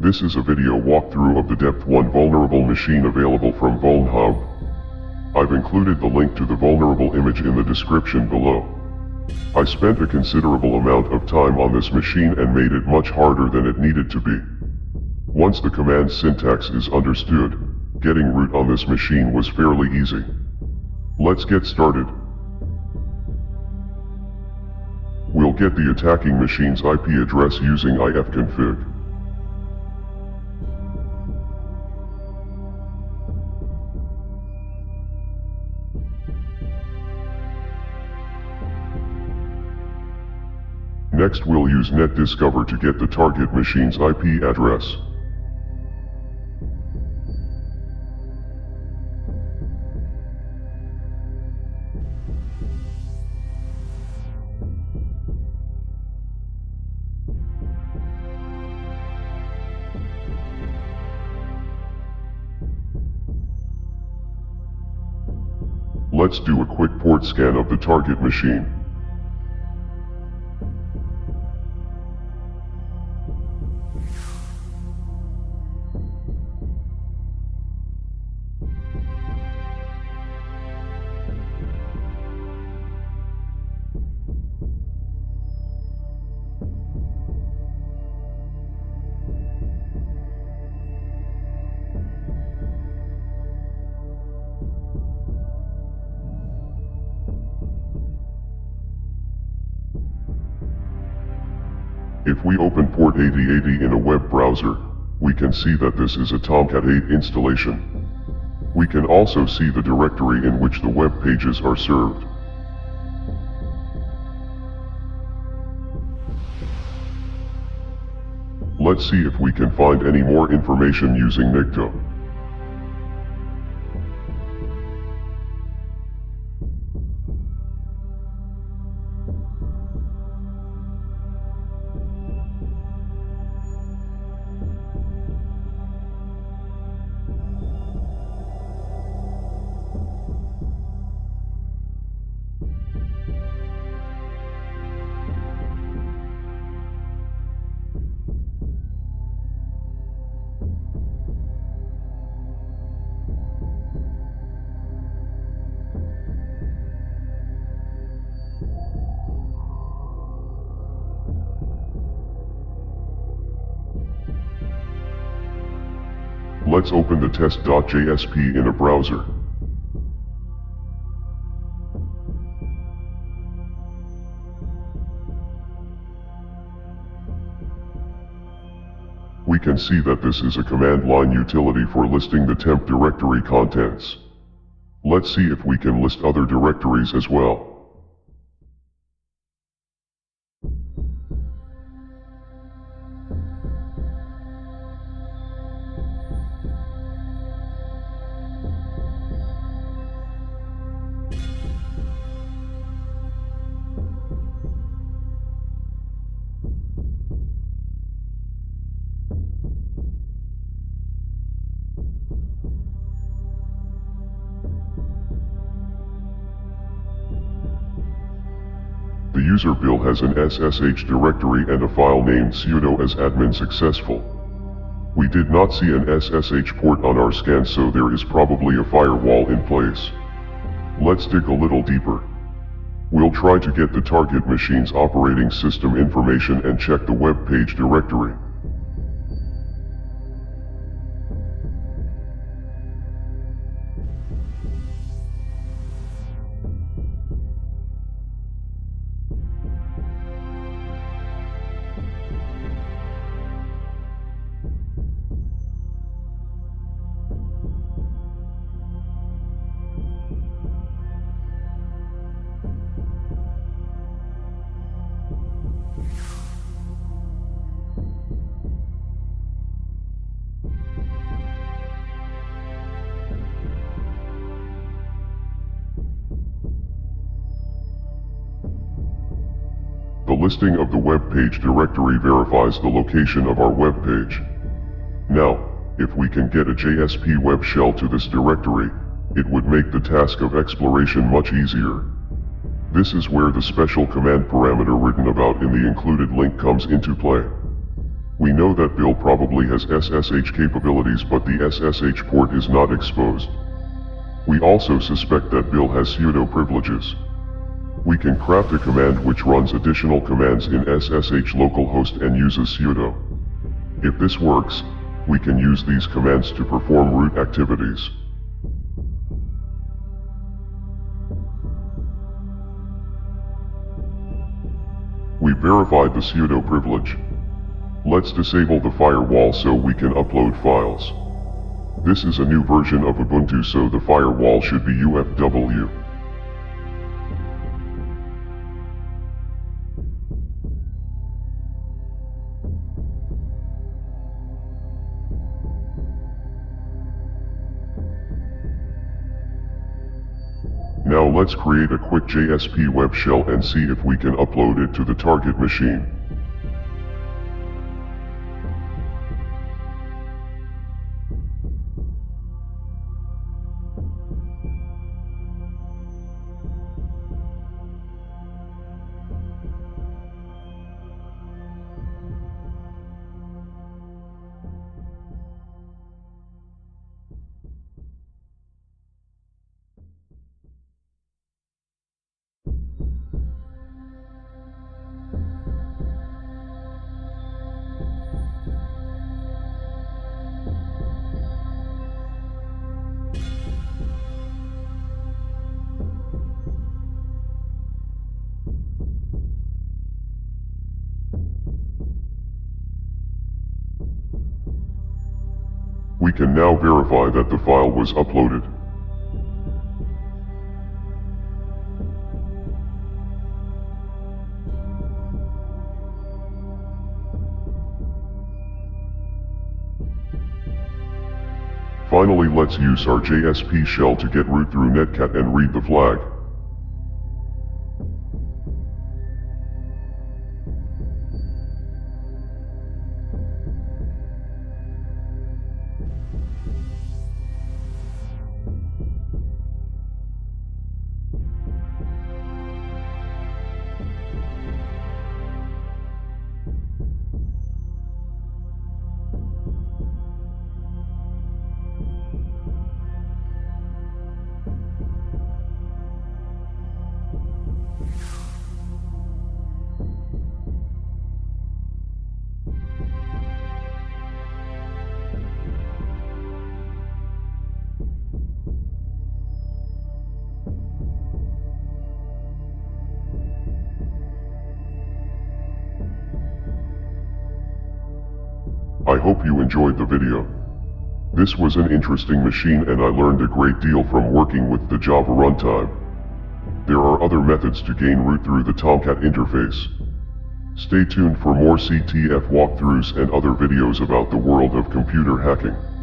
This is a video walkthrough of the Depth1 vulnerable machine available from VulnHub. I've included the link to the vulnerable image in the description below. I spent a considerable amount of time on this machine and made it much harder than it needed to be. Once the command syntax is understood, getting root on this machine was fairly easy. Let's get started. We'll get the attacking machine's IP address using ifconfig. Next we'll use netdiscover to get the target machine's IP address. Let's do a quick port scan of the target machine. If we open port 8080 in a web browser, we can see that this is a Tomcat 8 installation. We can also see the directory in which the web pages are served. Let's see if we can find any more information using Nicto. Let's open the test.jsp in a browser. We can see that this is a command line utility for listing the temp directory contents. Let's see if we can list other directories as well. The user bill has an SSH directory and a file named sudo as admin successful. We did not see an SSH port on our scan, so there is probably a firewall in place. Let's dig a little deeper. We'll try to get the target machine's operating system information and check the web page directory. The listing of the web page directory verifies the location of our web page. Now, if we can get a JSP web shell to this directory, it would make the task of exploration much easier. This is where the special command parameter written about in the included link comes into play. We know that Bill probably has SSH capabilities, but the SSH port is not exposed. We also suspect that Bill has sudo privileges. We can craft a command which runs additional commands in SSH localhost and uses sudo. If this works, we can use these commands to perform root activities. We verified the sudo privilege. Let's disable the firewall so we can upload files. This is a new version of Ubuntu, so the firewall should be UFW. Now let's create a quick JSP web shell and see if we can upload it to the target machine. We can now verify that the file was uploaded. Finally, let's use our JSP shell to get root through netcat and read the flag. I hope you enjoyed the video. This was an interesting machine and I learned a great deal from working with the Java Runtime. There are other methods to gain root through the Tomcat interface. Stay tuned for more CTF walkthroughs and other videos about the world of computer hacking.